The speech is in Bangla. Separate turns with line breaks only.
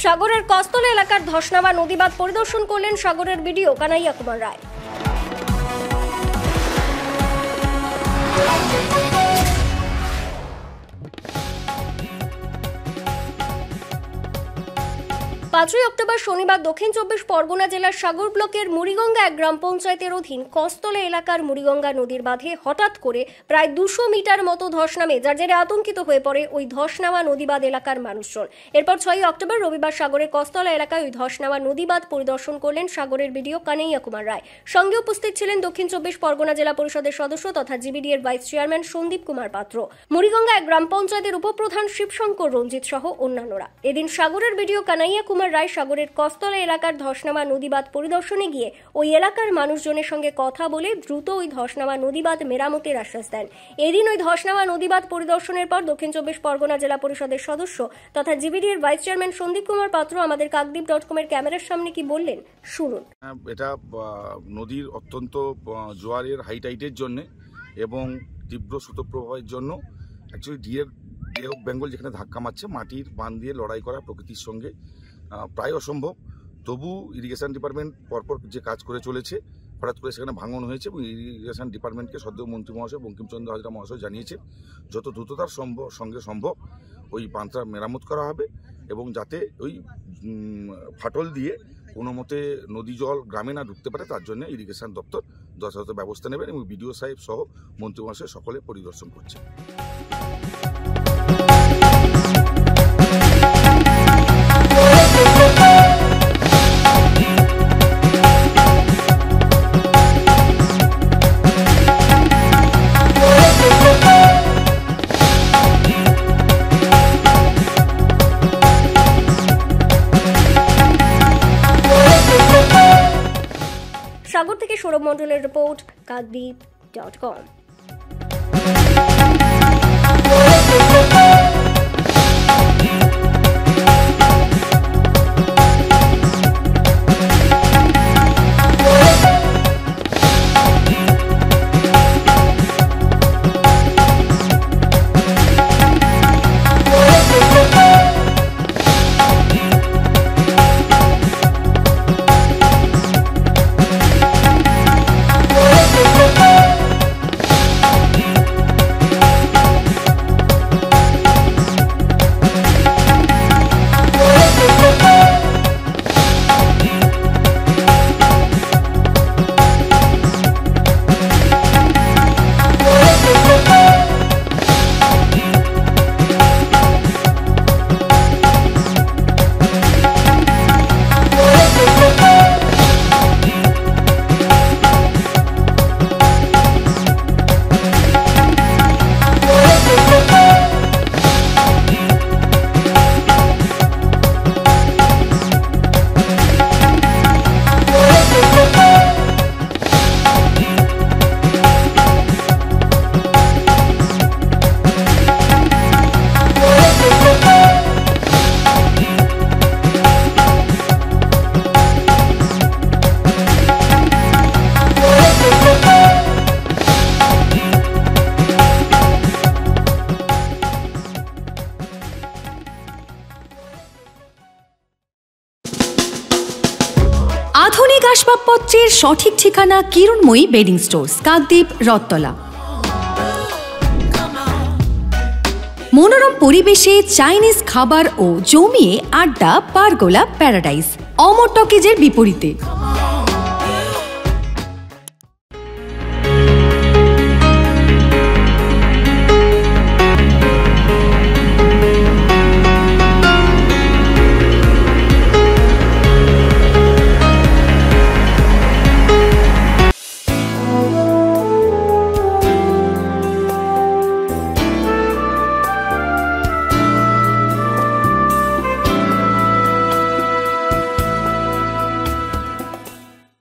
সাগরের কস্তলা এলাকার ধসনাবা নদীবাঁধ পরিদর্শন করলেন সাগরের বিডিও কানাইয়া কুমার রায়। 5ই অক্টোবর শনিবার দক্ষিণ 24 পরগনা জেলার সাগর ব্লকের মুড়িগঙ্গা এক গ্রাম পঞ্চায়েতের অধীন কস্তলা এলাকার মুড়িগঙ্গা নদীর বাঁধে হঠাৎ করে প্রায় 200 মিটার মতো ধস নামে, যার জেরে আতঙ্কিত হয়ে পড়ে ওই ধস নামা নদীবাঁধ এলাকার মানুষজন। এরপর 6ই অক্টোবর রবিবার সাগরের কস্তলা এলাকায় ওই ধস নামা নদীবাঁধ পরিদর্শন করলেন সাগরের বিডিও কানাইয়া কুমার রায়। সঙ্গে উপস্থিত ছিলেন দক্ষিণ 24 পরগনা জেলা পরিষদের সদস্য তথা জিবিডি এর ভাইস চেয়ারম্যান সন্দীপ কুমার পাত্র, মুড়িগঙ্গা এক গ্রাম পঞ্চায়েতের উপপ্রধান শিবশঙ্কর রঞ্জিত সহ অন্যান্যরা। এদিন সাগরের বিডিও কানাইয়া কুমার রায় সাগরের কস্তলা এলাকার ধসনামা নদীবাঁধ পরিদর্শনে গিয়ে ওই এলাকার মানুষজনের সঙ্গে কথা বলে দ্রুত ওই ধসনামা নদীবাঁধ মেরামতের আশ্বাস দেন। এদিন ওই ধসনামা নদীবাঁধ পরিদর্শনের পর দক্ষিণ 24 পরগনা জেলা পরিষদের সদস্য তথা জিবিডি এর ভাইস চেয়ারম্যান সন্দীপ কুমার পাত্র আমাদের কাকদ্বীপ.com এর ক্যামেরার সামনে কি বললেন শুনুন।
এটা নদীর অত্যন্ত জোয়ারের হাই টাইটের জন্য এবং তীব্র স্রোতপ্রবাহের জন্য অ্যাকচুয়ালি ডিএ অফ বেঙ্গল যেখানে ধাক্কা মারছে, মাটির বাঁধ দিয়ে লড়াই করা প্রকৃতির সঙ্গে প্রায় অসম্ভব। তবু ইরিগেশন ডিপার্টমেন্ট পরপর যে কাজ করে চলেছে, হঠাৎ করে সেখানে ভাঙন হয়েছে এবং ইরিগেশন ডিপার্টমেন্টকে সদ্য মন্ত্রী মহাশয় বঙ্কিমচন্দ্র হাজরা মহাশয় জানিয়েছেন যত দ্রুততার সঙ্গে সম্ভব ওই বাঁধটা মেরামত করা হবে এবং যাতে ওই ফাটল দিয়ে কোনো মতে নদী জল গ্রামে না ঢুকতে পারে তার জন্য ইরিগেশন দপ্তর যথাযথ ব্যবস্থা নেবেন এবং বিডিও সাহেব সহ মন্ত্রী মহাশয় সকলে পরিদর্শন করছে।
সাগর থেকে সৌরভ মণ্ডলের রিপোর্ট, কাকদ্বীপ.com।
আধুনিক আসবাবপত্রের সঠিক ঠিকানা কিরণময়ী বেডিং স্টোর্স, কাকদ্বীপ, রথতলা। মনোরম পরিবেশে চাইনিজ খাবার ও জমিয়ে আড্ডা, পারগোলা প্যারাডাইস, অমর টকিজের বিপরীতে।